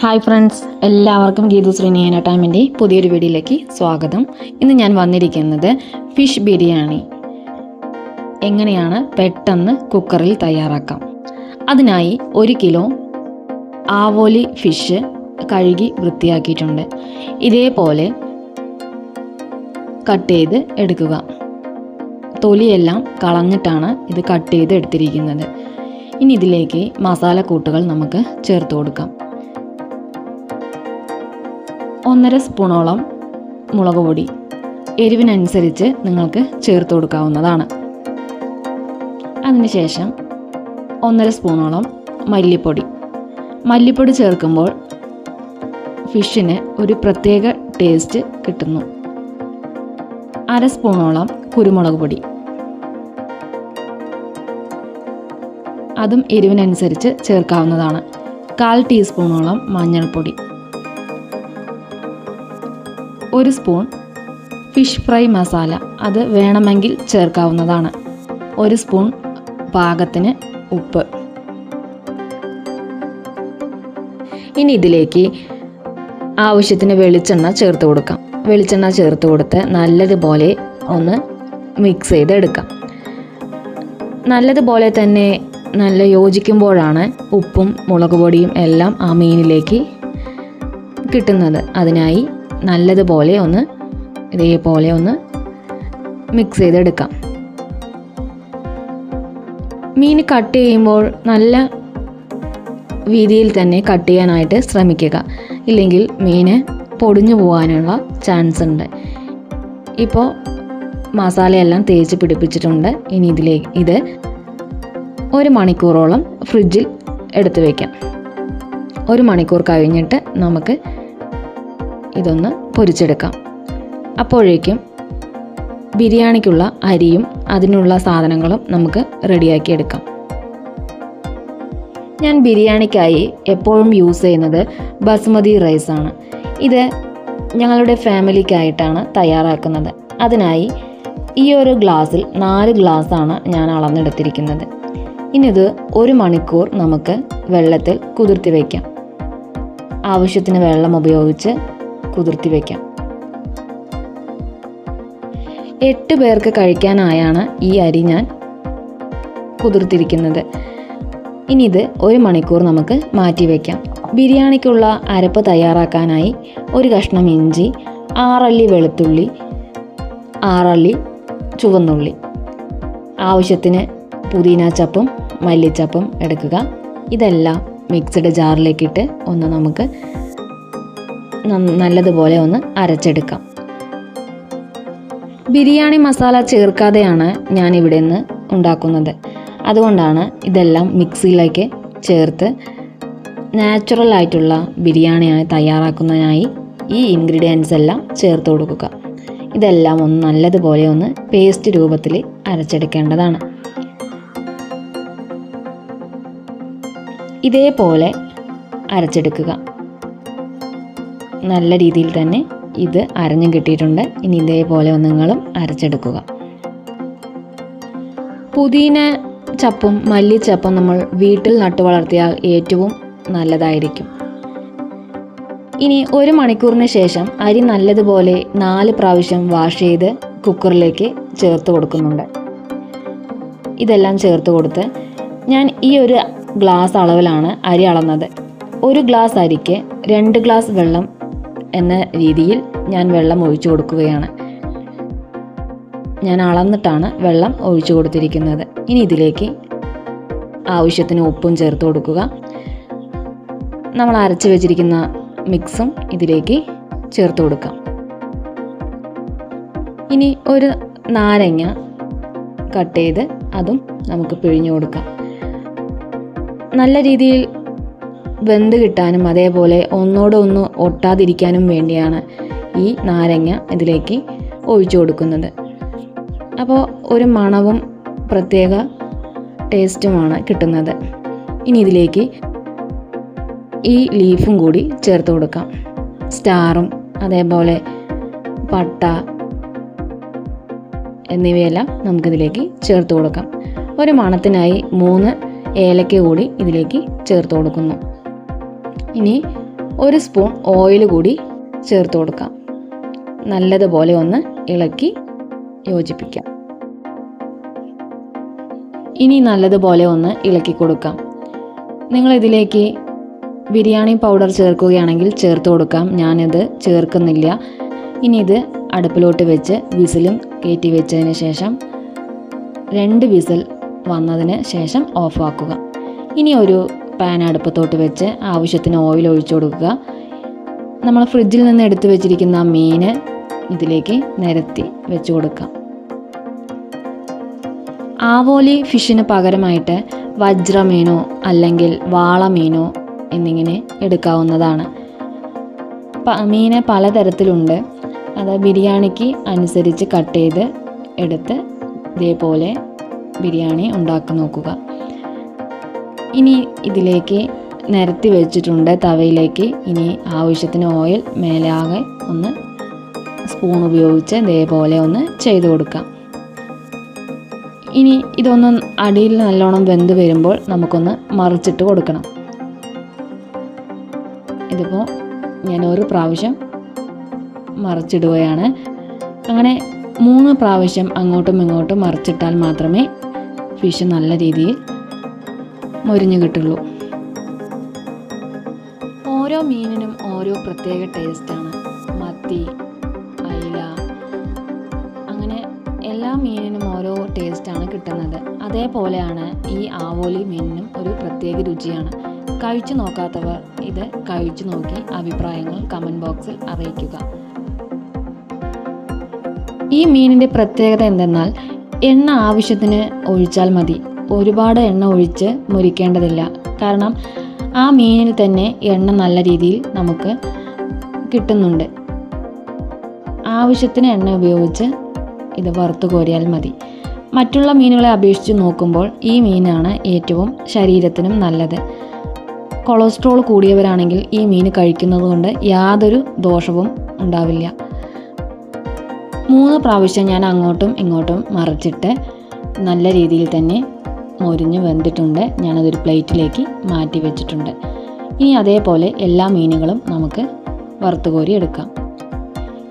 Hi friends, എല്ലാവർക്കും ഗീതു ശ്രീനിയന ടൈമിൻ്റെ പുതിയൊരു വീഡിയോയിലേക്ക് സ്വാഗതം. ഇന്ന് ഞാൻ വന്നിരിക്കുന്നത് ഫിഷ് ബിരിയാണി എങ്ങനെയാണ് പെട്ടെന്ന് കുക്കറിൽ തയ്യാറാക്കാം. അതിനായി 1 കിലോ ആവോലി ഫിഷ് കഴുകി വൃത്തിയാക്കിയിട്ടുണ്ട്. ഇതേപോലെ കട്ട് ചെയ്ത് എടുക്കുക. തൊലിയെല്ലാം കളഞ്ഞിട്ടാണ് ഇത് കട്ട് ചെയ്ത് എടുത്തിരിക്കുന്നത്. ഇനി ഇതിലേക്ക് മസാലക്കൂട്ടുകൾ നമുക്ക് ചേർത്ത് കൊടുക്കാം. 1.5 സ്പൂണോളം മുളക് പൊടി, എരിവിനനുസരിച്ച് നിങ്ങൾക്ക് ചേർത്ത് കൊടുക്കാവുന്നതാണ്. അതിനുശേഷം 1.5 സ്പൂണോളം മല്ലിപ്പൊടി ചേർക്കുമ്പോൾ ഫിഷിന് ഒരു പ്രത്യേക ടേസ്റ്റ് കിട്ടുന്നു. 1/2 സ്പൂണോളം കുരുമുളക് പൊടി, അതും എരിവിനനുസരിച്ച് ചേർക്കാവുന്നതാണ്. 1/4 ടീസ്പൂണോളം മഞ്ഞൾപ്പൊടി, 1 സ്പൂൺ ഫിഷ് ഫ്രൈ മസാല, അത് വേണമെങ്കിൽ ചേർക്കാവുന്നതാണ്. 1 സ്പൂൺ പാകത്തിന് ഉപ്പ്. ഇനി ഇതിലേക്ക് ആവശ്യത്തിന് വെളിച്ചെണ്ണ ചേർത്ത് കൊടുക്കാം. വെളിച്ചെണ്ണ ചേർത്ത് കൊടുത്ത് നല്ലതുപോലെ ഒന്ന് മിക്സ് ചെയ്തെടുക്കാം. നല്ലതുപോലെ തന്നെ നല്ല യോജിക്കുമ്പോഴാണ് ഉപ്പും മുളക് പൊടിയും എല്ലാം ആ മീനിലേക്ക് കിട്ടുന്നത്. അതിനായി നല്ലതുപോലെ ഇതേപോലെ ഒന്ന് മിക്സ് ചെയ്തെടുക്കാം. മീൻ കട്ട് ചെയ്യുമ്പോൾ നല്ല വീതിയിൽ തന്നെ കട്ട് ചെയ്യാനായിട്ട് ശ്രമിക്കുക. ഇല്ലെങ്കിൽ മീന് പൊടിഞ്ഞു പോകാനുള്ള ചാൻസ് ഉണ്ട്. ഇപ്പോൾ മസാലയെല്ലാം തേച്ച് പിടിപ്പിച്ചിട്ടുണ്ട്. ഇനി ഇത് 1 മണിക്കൂറോളം ഫ്രിഡ്ജിൽ എടുത്ത് വയ്ക്കാം. 1 മണിക്കൂർ കഴിഞ്ഞിട്ട് നമുക്ക് ഇതൊന്ന് പൊരിച്ചെടുക്കാം. അപ്പോഴേക്കും ബിരിയാണിക്കുള്ള അരിയും അതിനുള്ള സാധനങ്ങളും നമുക്ക് റെഡിയാക്കി എടുക്കാം. ഞാൻ ബിരിയാണിക്കായി എപ്പോഴും യൂസ് ചെയ്യുന്നത് ബസുമതി റൈസാണ്. ഇത് ഞങ്ങളുടെ ഫാമിലിക്കായിട്ടാണ് തയ്യാറാക്കുന്നത്. അതിനായി ഈ ഒരു ഗ്ലാസ്സിൽ 4 ഗ്ലാസ്സാണ് ഞാൻ അളന്നെടുത്തിരിക്കുന്നത്. ഇനി ഇത് 1 മണിക്കൂർ നമുക്ക് വെള്ളത്തിൽ കുതിർത്തി വയ്ക്കാം. ആവശ്യത്തിന് വെള്ളം ഉപയോഗിച്ച് കുതിർത്തി വയ്ക്കാം. 8 പേർക്ക് കഴിക്കാനായാണ് ഈ അരി ഞാൻ കുതിർത്തിരിക്കുന്നത്. ഇനി ഇത് 1 മണിക്കൂർ നമുക്ക് മാറ്റി വയ്ക്കാം. ബിരിയാണിക്കുള്ള അരപ്പ് തയ്യാറാക്കാനായി 1 കഷ്ണം ഇഞ്ചി, 6 അല്ലി വെളുത്തുള്ളി, 6 അല്ലി ചുവന്നുള്ളി, ആവശ്യത്തിന് പുതിന ചപ്പും മല്ലിച്ചപ്പും എടുക്കുക. ഇതെല്ലാം മിക്സഡ് ജാറിലേക്കിട്ട് നമുക്ക് നല്ലതുപോലെ അരച്ചെടുക്കാം. ബിരിയാണി മസാല ചേർക്കാതെയാണ് ഞാൻ ഇവിടെ നിന്ന് ഉണ്ടാക്കുന്നത്. അതുകൊണ്ടാണ് ഇതെല്ലാം മിക്സിയിലേക്ക് ചേർത്ത് നാച്ചുറൽ ആയിട്ടുള്ള ബിരിയാണിയായി തയ്യാറാക്കുന്നതിനായി ഈ ഇൻഗ്രീഡിയൻസ് എല്ലാം ചേർത്ത് കൊടുക്കുക. ഇതെല്ലാം നല്ലതുപോലെ പേസ്റ്റ് രൂപത്തിൽ അരച്ചെടുക്കേണ്ടതാണ്. ഇതേപോലെ അരച്ചെടുക്കുക. നല്ല രീതിയിൽ തന്നെ ഇത് അരഞ്ഞു കിട്ടിയിട്ടുണ്ട്. ഇനി ഇതേപോലെ നിങ്ങളും അരച്ചെടുക്കുക. പുതിന ചപ്പും മല്ലിച്ചപ്പും നമ്മൾ വീട്ടിൽ നട്ടു വളർത്തിയാൽ ഏറ്റവും നല്ലതായിരിക്കും. ഇനി 1 മണിക്കൂറിന് ശേഷം അരി നല്ലതുപോലെ 4 പ്രാവശ്യം വാഷ് ചെയ്ത് കുക്കറിലേക്ക് ചേർത്ത് കൊടുക്കുന്നുണ്ട്. ഇതെല്ലാം ചേർത്ത് കൊടുത്ത് ഞാൻ ഈ ഒരു ഗ്ലാസ് അളവിലാണ് അരി അളന്നത്. 1 ഗ്ലാസ് അരിക്ക് 2 ഗ്ലാസ് വെള്ളം എന്ന രീതിയിൽ ഞാൻ വെള്ളം ഒഴിച്ചു കൊടുക്കുകയാണ്. ഞാൻ അളന്നിട്ടാണ് വെള്ളം ഒഴിച്ചു കൊടുത്തിരിക്കുന്നത്. ഇനി ഇതിലേക്ക് ആവശ്യത്തിന് ഉപ്പും ചേർത്ത് കൊടുക്കുക. നമ്മൾ അരച്ച് വെച്ചിരിക്കുന്ന മിക്സും ഇതിലേക്ക് ചേർത്ത് കൊടുക്കാം. ഇനി 1 നാരങ്ങ കട്ട് ചെയ്ത് അതും നമുക്ക് പിഴിഞ്ഞു കൊടുക്കാം. നല്ല രീതിയിൽ വെന്ത് കിട്ടാനും അതേപോലെ ഒന്നോടൊന്ന് ഒട്ടാതിരിക്കാനും വേണ്ടിയാണ് ഈ നാരങ്ങ ഇതിലേക്ക് ഒഴിച്ചു കൊടുക്കുന്നത്. അപ്പോൾ ഒരു മണവും പ്രത്യേക ടേസ്റ്റുമാണ് കിട്ടുന്നത്. ഇനി ഇതിലേക്ക് ഈ ലീഫും കൂടി ചേർത്ത് കൊടുക്കാം. സ്റ്റാറും അതേപോലെ പട്ട എന്നിവയെല്ലാം നമുക്കിതിലേക്ക് ചേർത്ത് കൊടുക്കാം. ഒരു മണത്തിനായി 3 ഏലക്ക കൂടി ഇതിലേക്ക് ചേർത്ത് കൊടുക്കുന്നു. ഇനി 1 സ്പൂൺ ഓയിൽ കൂടി ചേർത്ത് കൊടുക്കാം. നല്ലതുപോലെ ഒന്ന് ഇളക്കി യോജിപ്പിക്കാം. ഇനി നല്ലതുപോലെ ഒന്ന് ഇളക്കി കൊടുക്കാം. നിങ്ങളിതിലേക്ക് ബിരിയാണി പൗഡർ ചേർക്കുകയാണെങ്കിൽ ചേർത്ത് കൊടുക്കാം. ഞാനിത് ചേർക്കുന്നില്ല. ഇനി ഇത് അടുപ്പിലോട്ട് വെച്ച് വിസിലും കയറ്റി വെച്ചതിന് ശേഷം 2 വിസിൽ വന്നതിന് ശേഷം ഓഫാക്കുക. ഇനി ഒരു പാൻ അടുപ്പത്തോട്ട് വെച്ച് ആവശ്യത്തിന് ഓയിൽ ഒഴിച്ചു കൊടുക്കുക. നമ്മൾ ഫ്രിഡ്ജിൽ നിന്ന് എടുത്തു വെച്ചിരിക്കുന്ന മീൻ ഇതിലേക്ക് നിരത്തി വെച്ച് കൊടുക്കാം. ആവോലി ഫിഷിന് പകരമായിട്ട് വജ്രമീനോ അല്ലെങ്കിൽ വാളമീനോ എന്നിങ്ങനെ എടുക്കാവുന്നതാണ്. മീൻ പലതരത്തിലുണ്ട്. അത് ബിരിയാണിക്ക് അനുസരിച്ച് കട്ട് ചെയ്ത് എടുത്ത് ഇതേപോലെ ബിരിയാണി ഉണ്ടാക്കി നോക്കുക. ഇനി ഇതിലേക്ക് നിരത്തി വെച്ചിട്ടുണ്ട് തവയിലേക്ക്. ഇനി ആവശ്യത്തിന് ഓയിൽ മേലാകെ ഒന്ന് സ്പൂൺ ഉപയോഗിച്ച് ഇതേപോലെ ഒന്ന് ചെയ്ത് കൊടുക്കാം. ഇനി ഇതൊന്ന് അടിയിൽ നല്ലോണം വെന്ത് വരുമ്പോൾ നമുക്കൊന്ന് മറിച്ചിട്ട് കൊടുക്കണം. ഇതിപ്പോൾ ഞാൻ 1 പ്രാവശ്യം മറിച്ചിടുകയാണ്. അങ്ങനെ 3 പ്രാവശ്യം അങ്ങോട്ടും ഇങ്ങോട്ടും മറിച്ചിട്ടാൽ മാത്രമേ ഫിഷ് നല്ല രീതിയിൽ മൊരിഞ്ഞു കിട്ടുള്ളൂ. ഓരോ മീനിനും ഓരോ പ്രത്യേക ടേസ്റ്റാണ്. മത്തി, അയില, അങ്ങനെ എല്ലാ മീനിനും ഓരോ ടേസ്റ്റാണ് കിട്ടുന്നത്. അതേപോലെയാണ് ഈ ആവോലി മീനിനും ഒരു പ്രത്യേക രുചിയാണ്. കഴിച്ചു നോക്കാത്തവർ ഇത് കഴിച്ചു നോക്കി അഭിപ്രായങ്ങൾ കമൻറ്റ് ബോക്സിൽ അറിയിക്കുക. ഈ മീനിൻ്റെ പ്രത്യേകത എന്തെന്നാൽ എണ്ണ ആവശ്യത്തിന് ഒഴിച്ചാൽ മതി. ഒരുപാട് എണ്ണ ഒഴിച്ച് മുരിക്കേണ്ടതില്ല. കാരണം ആ മീനിൽ തന്നെ എണ്ണ നല്ല രീതിയിൽ നമുക്ക് കിട്ടുന്നുണ്ട്. ആവശ്യത്തിന് എണ്ണ ഉപയോഗിച്ച് ഇത് വറുത്ത് കോരിയാൽ മതി. മറ്റുള്ള മീനുകളെ അപേക്ഷിച്ച് നോക്കുമ്പോൾ ഈ മീനാണ് ഏറ്റവും ശരീരത്തിനും നല്ലത്. കൊളസ്ട്രോൾ കൂടിയവരാണെങ്കിൽ ഈ മീൻ കഴിക്കുന്നത് കൊണ്ട് യാതൊരു ദോഷവും ഉണ്ടാവില്ല. 3 പ്രാവശ്യം ഞാൻ അങ്ങോട്ടും ഇങ്ങോട്ടും മറിച്ചിട്ട് നല്ല രീതിയിൽ തന്നെ മൊരിഞ്ഞ് വെന്തിട്ടുണ്ട്. ഞാനതൊരു പ്ലേറ്റിലേക്ക് മാറ്റി വെച്ചിട്ടുണ്ട്. ഇനി അതേപോലെ എല്ലാ മീനുകളും നമുക്ക് വറുത്തുകോരി എടുക്കാം.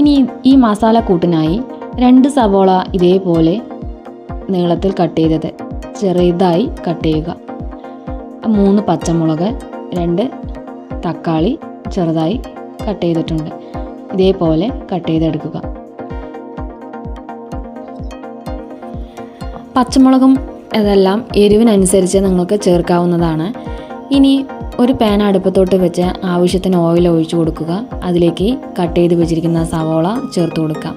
ഇനി ഈ മസാല കൂട്ടിനായി 2 സവോള ഇതേപോലെ നീളത്തിൽ കട്ട് ചെയ്തത് ചെറുതായി കട്ട് ചെയ്യുക. 3 പച്ചമുളക്, 2 തക്കാളി ചെറുതായി കട്ട് ചെയ്തിട്ടുണ്ട്. ഇതേപോലെ കട്ട് ചെയ്തെടുക്കുക. പച്ചമുളകും ഇതെല്ലാം എരിവിനനുസരിച്ച് നിങ്ങൾക്ക് ചേർക്കാവുന്നതാണ്. ഇനി ഒരു പാൻ അടുപ്പത്തോട്ട് വെച്ച് ആവശ്യത്തിന് ഓയിൽ ഒഴിച്ചു കൊടുക്കുക. അതിലേക്ക് കട്ട് ചെയ്ത് വെച്ചിരിക്കുന്ന സവോള ചേർത്ത് കൊടുക്കാം.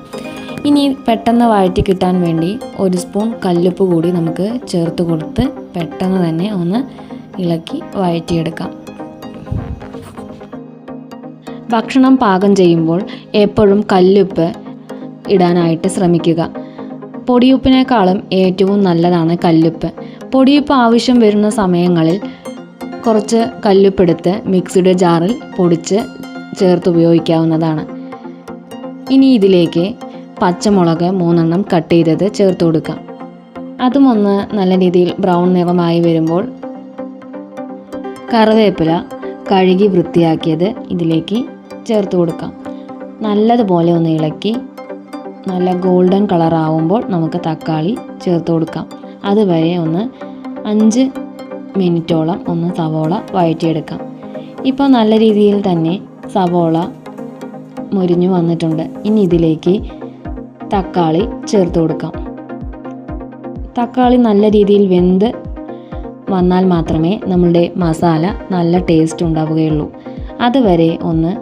ഇനി പെട്ടെന്ന് വഴറ്റി കിട്ടാൻ വേണ്ടി 1 സ്പൂൺ കല്ലുപ്പ് കൂടി നമുക്ക് ചേർത്ത് കൊടുത്ത് പെട്ടെന്ന് തന്നെ ഒന്ന് ഇളക്കി വഴറ്റിയെടുക്കാം. ഭക്ഷണം പാകം ചെയ്യുമ്പോൾ എപ്പോഴും കല്ലുപ്പ് ഇടാനായിട്ട് ശ്രമിക്കുക. പൊടിയുപ്പിനേക്കാളും ഏറ്റവും നല്ലതാണ് കല്ലുപ്പ്. പൊടിയുപ്പ് ആവശ്യം വരുന്ന സമയങ്ങളിൽ കുറച്ച് കല്ലുപ്പെടുത്ത് മിക്സിയുടെ ജാറിൽ പൊടിച്ച് ചേർത്ത് ഉപയോഗിക്കാവുന്നതാണ്. ഇനി ഇതിലേക്ക് പച്ചമുളക് 3 കട്ട് ചെയ്തത് ചേർത്ത് കൊടുക്കാം. അതും ഒന്ന് നല്ല രീതിയിൽ ബ്രൗൺ നിറമായി വരുമ്പോൾ കറിവേപ്പില കഴുകി വൃത്തിയാക്കിയത് ഇതിലേക്ക് ചേർത്ത് കൊടുക്കാം. നല്ലതുപോലെ ഒന്ന് ഇളക്കി നല്ല ഗോൾഡൻ കളർ ആവുമ്പോൾ നമുക്ക് തക്കാളി ചേർത്ത് കൊടുക്കാം. അതുവരെ ഒന്ന് 5 മിനിറ്റോളം ഒന്ന് സവോള വഴറ്റിയെടുക്കാം. ഇപ്പോൾ നല്ല രീതിയിൽ തന്നെ സവോള മൊരിഞ്ഞു വന്നിട്ടുണ്ട്. ഇനി ഇതിലേക്ക് തക്കാളി ചേർത്ത് കൊടുക്കാം. തക്കാളി നല്ല രീതിയിൽ വെന്ത് വന്നാൽ മാത്രമേ നമ്മളുടെ മസാല നല്ല ടേസ്റ്റ് ഉണ്ടാവുകയുള്ളൂ. അതുവരെ ഒന്ന്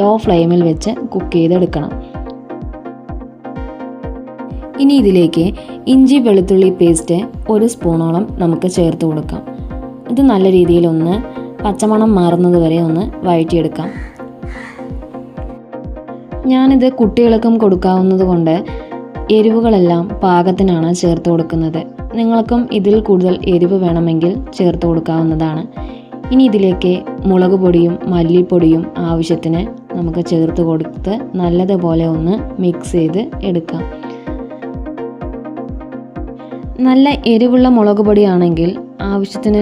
ലോ ഫ്ലെയിമിൽ വെച്ച് കുക്ക് ചെയ്തെടുക്കണം. ഇനി ഇതിലേക്ക് ഇഞ്ചി വെളുത്തുള്ളി പേസ്റ്റ് 1 സ്പൂണോളം നമുക്ക് ചേർത്ത് കൊടുക്കാം. ഇത് നല്ല രീതിയിലൊന്ന് പച്ചമണം മാറുന്നത് വരെ ഒന്ന് വഴറ്റിയെടുക്കാം. ഞാനിത് കുട്ടികൾക്കും കൊടുക്കാവുന്നത് കൊണ്ട് എരിവുകളെല്ലാം പാകത്തിനാണ് ചേർത്ത് കൊടുക്കുന്നത്. നിങ്ങൾക്കും ഇതിൽ കൂടുതൽ എരിവ് വേണമെങ്കിൽ ചേർത്ത് കൊടുക്കാവുന്നതാണ്. ഇനി ഇതിലേക്ക് മുളക് പൊടിയും മല്ലിപ്പൊടിയും ആവശ്യത്തിന് നമുക്ക് ചേർത്ത് കൊടുത്ത് നല്ലതുപോലെ ഒന്ന് മിക്സ് ചെയ്ത് എടുക്കാം. നല്ല എരിവുള്ള മുളക് പൊടിയാണെങ്കിൽ ആവശ്യത്തിന്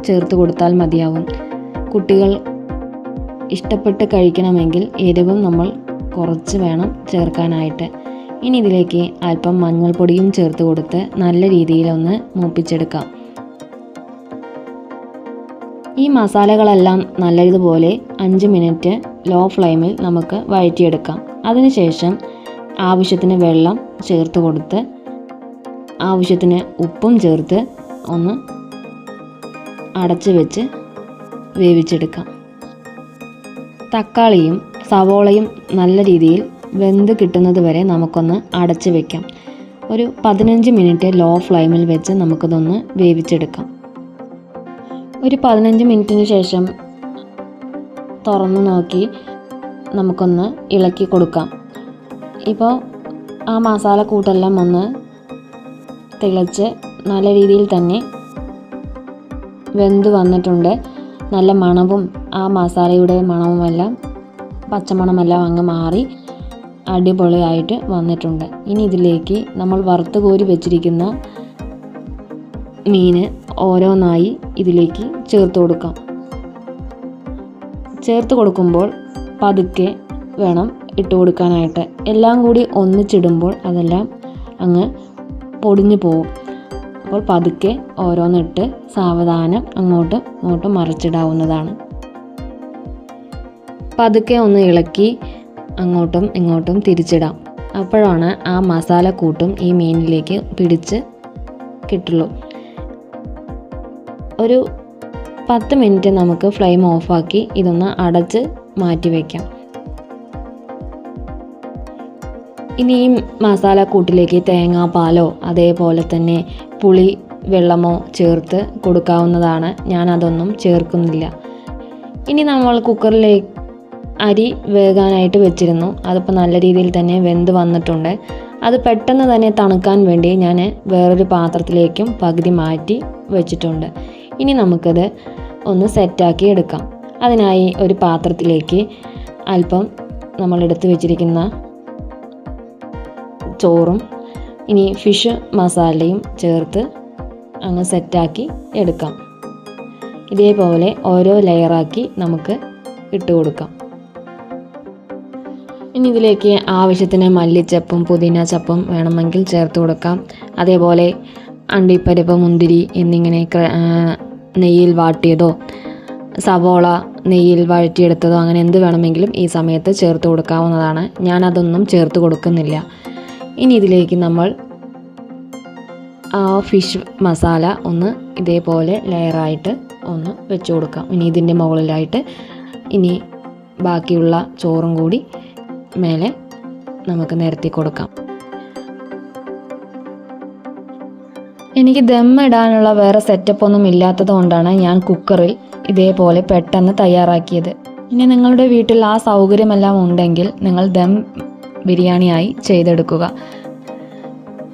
ചേർത്ത് കൊടുത്താൽ മതിയാവും. കുട്ടികൾ ഇഷ്ടപ്പെട്ട് കഴിക്കണമെങ്കിൽ എരിവും നമ്മൾ കുറച്ച് വേണം ചേർക്കാനായിട്ട്. ഇനി ഇതിലേക്ക് അല്പം മഞ്ഞൾപ്പൊടിയും ചേർത്ത് കൊടുത്ത് നല്ല രീതിയിലൊന്ന് മൂപ്പിച്ചെടുക്കാം. ഈ മസാലകളെല്ലാം നല്ലതുപോലെ 5 മിനിറ്റ് ലോ ഫ്ലെയിമിൽ നമുക്ക് വഴറ്റിയെടുക്കാം. അതിനുശേഷം ആവശ്യത്തിന് വെള്ളം ചേർത്ത് കൊടുത്ത് ആവശ്യത്തിന് ഉപ്പും ചേർത്ത് ഒന്ന് അടച്ച് വെച്ച് വേവിച്ചെടുക്കാം. തക്കാളിയും സവോളയും നല്ല രീതിയിൽ വെന്ത് കിട്ടുന്നത് വരെ നമുക്കൊന്ന് അടച്ച് വെക്കാം. ഒരു 15 മിനിറ്റ് ലോ ഫ്ലെയിമിൽ വെച്ച് നമുക്കിതൊന്ന് വേവിച്ചെടുക്കാം. ഒരു 15 മിനിറ്റിന് ശേഷം തുറന്നു നോക്കി നമുക്കൊന്ന് ഇളക്കി കൊടുക്കാം. ഇപ്പോൾ ആ മസാലക്കൂട്ടെല്ലാം ഒന്ന് തിളച്ച് നല്ല രീതിയിൽ തന്നെ വെന്ത് വന്നിട്ടുണ്ട്. നല്ല മണവും ആ മസാലയുടെ മണവുമെല്ലാം പച്ചമണമെല്ലാം അങ്ങ് മാറി അടിപൊളിയായിട്ട് വന്നിട്ടുണ്ട്. ഇനി ഇതിലേക്ക് നമ്മൾ വറുത്ത് കോരി വെച്ചിരിക്കുന്ന മീൻ ഓരോന്നായി ഇതിലേക്ക് ചേർത്ത് കൊടുക്കാം. ചേർത്ത് കൊടുക്കുമ്പോൾ പതുക്കെ വേണം ഇട്ട് കൊടുക്കാനായിട്ട്. എല്ലാം കൂടി ഒന്നിച്ചിടുമ്പോൾ അതെല്ലാം അങ്ങ് പൊടിഞ്ഞു പോകും. അപ്പോൾ പതുക്കെ ഓരോന്നിട്ട് സാവധാനം അങ്ങോട്ടും ഇങ്ങോട്ടും മറിച്ചിടാവുന്നതാണ്. പതുക്കെ ഒന്ന് ഇളക്കി അങ്ങോട്ടും ഇങ്ങോട്ടും തിരിച്ചിടാം. അപ്പോഴാണ് ആ മസാലക്കൂട്ടും ഈ മീനിലേക്ക് പിടിച്ച് കിട്ടുള്ളൂ. ഒരു 10 മിനിറ്റ് നമുക്ക് ഫ്ലെയിം ഓഫാക്കി ഇതൊന്ന് അടച്ച് മാറ്റി വയ്ക്കാം. ഇനി ഈ മസാലക്കൂട്ടിലേക്ക് തേങ്ങാപ്പാലോ അതേപോലെ തന്നെ പുളി വെള്ളമോ ചേർത്ത് കൊടുക്കാവുന്നതാണ്. ഞാനതൊന്നും ചേർക്കുന്നില്ല. ഇനി നമ്മൾ കുക്കറിലേക്ക് അരി വേകാനായിട്ട് വെച്ചിരുന്നു. അതിപ്പോൾ നല്ല രീതിയിൽ തന്നെ വെന്ത് വന്നിട്ടുണ്ട്. അത് പെട്ടെന്ന് തന്നെ തണുക്കാൻ വേണ്ടി ഞാൻ വേറൊരു പാത്രത്തിലേക്കും പകുതി മാറ്റി വെച്ചിട്ടുണ്ട്. ഇനി നമുക്കത് ഒന്ന് സെറ്റാക്കി എടുക്കാം. അതിനായി ഒരു പാത്രത്തിലേക്ക് അല്പം നമ്മൾ എടുത്ത് വെച്ചിരിക്കുന്ന ചോറും ഇനി ഫിഷ് മസാലയും ചേർത്ത് അങ്ങ് സെറ്റാക്കി എടുക്കാം. ഇതേപോലെ ഓരോ ലെയറാക്കി നമുക്ക് ഇട്ട് കൊടുക്കാം. ഇനി ഇതിലേക്ക് ആവശ്യത്തിന് മല്ലിച്ചപ്പും പുതിന ചപ്പും വേണമെങ്കിൽ ചേർത്ത് കൊടുക്കാം. അതേപോലെ അണ്ടിപ്പരിപ്പ് മുന്തിരി എന്നിങ്ങനെ നെയ്യിൽ വാട്ടിയതോ സവോള നെയ്യിൽ വഴറ്റിയെടുത്തതോ അങ്ങനെ എന്ത് വേണമെങ്കിലും ഈ സമയത്ത് ചേർത്ത് കൊടുക്കാവുന്നതാണ്. ഞാനതൊന്നും ചേർത്ത് കൊടുക്കുന്നില്ല. ഇനി ഇതിലേക്ക് നമ്മൾ ആ ഫിഷ് മസാല ഒന്ന് ഇതേപോലെ ലെയറായിട്ട് ഒന്ന് വെച്ച് കൊടുക്കാം. ഇനി ഇതിൻ്റെ മുകളിലായിട്ട് ഇനി ബാക്കിയുള്ള ചോറും കൂടി മേലെ നമുക്ക് നിരത്തി കൊടുക്കാം. എനിക്ക് ദം ഇടാനുള്ള വേറെ സെറ്റപ്പ് ഒന്നും ഇല്ലാത്തത് കൊണ്ടാണ് ഞാൻ കുക്കറിൽ ഇതേപോലെ പെട്ടെന്ന് തയ്യാറാക്കിയത്. ഇനി നിങ്ങളുടെ വീട്ടിൽ ആ സൗകര്യമെല്ലാം ഉണ്ടെങ്കിൽ നിങ്ങൾ ദം ബിരിയാണിയായി ചെയ്തെടുക്കുക.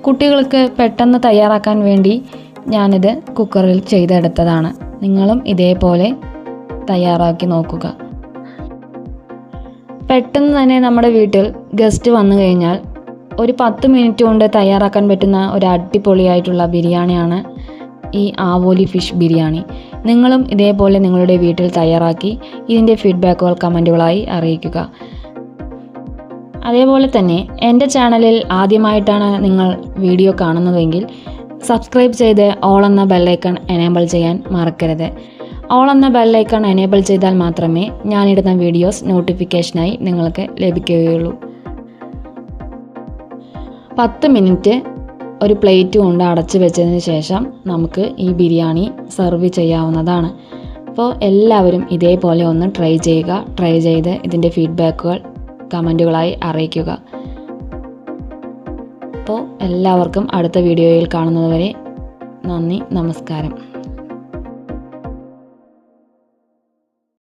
കുട്ടികൾക്ക് പെട്ടെന്ന് തയ്യാറാക്കാൻ വേണ്ടി ഞാനിത് കുക്കറിൽ ചെയ്തെടുത്തതാണ്. നിങ്ങളും ഇതേപോലെ തയ്യാറാക്കി നോക്കുക. പെട്ടെന്ന് തന്നെ നമ്മുടെ വീട്ടിൽ ഗസ്റ്റ് വന്നു കഴിഞ്ഞാൽ ഒരു 10 മിനിറ്റ് കൊണ്ട് തയ്യാറാക്കാൻ പറ്റുന്ന ഒരു അടിപൊളിയായിട്ടുള്ള ബിരിയാണിയാണ് ഈ ആവോലി ഫിഷ് ബിരിയാണി. നിങ്ങളും ഇതേപോലെ നിങ്ങളുടെ വീട്ടിൽ തയ്യാറാക്കി ഇതിൻ്റെ ഫീഡ്ബാക്കുകൾ കമൻറ്റുകളായി അറിയിക്കുക. അതേപോലെ തന്നെ എൻ്റെ ചാനലിൽ ആദ്യമായിട്ടാണ് നിങ്ങൾ വീഡിയോ കാണുന്നതെങ്കിൽ സബ്സ്ക്രൈബ് ചെയ്ത് ഓൾ എന്ന ബെല്ലൈക്കൺ എനേബിൾ ചെയ്യാൻ മറക്കരുത്. ഓൾ എന്ന ബെല്ലൈക്കൺ എനേബിൾ ചെയ്താൽ മാത്രമേ ഞാനിടുന്ന വീഡിയോസ് നോട്ടിഫിക്കേഷനായി നിങ്ങൾക്ക് ലഭിക്കുകയുള്ളൂ. 10 മിനിറ്റ് ഒരു പ്ലേറ്റ് കൊണ്ട് അടച്ച് വെച്ചതിന് ശേഷം നമുക്ക് ഈ ബിരിയാണി സെർവ് ചെയ്യാവുന്നതാണ്. അപ്പോൾ എല്ലാവരും ഇതേപോലെ ഒന്ന് ട്രൈ ചെയ്യുക. ട്രൈ ചെയ്ത് ഇതിൻ്റെ ഫീഡ്ബാക്കുകൾ കമൻറ്റുകളായി അറിയിക്കുക. അപ്പോൾ എല്ലാവർക്കും അടുത്ത വീഡിയോയിൽ കാണുന്നതുവരെ നന്ദി, നമസ്കാരം.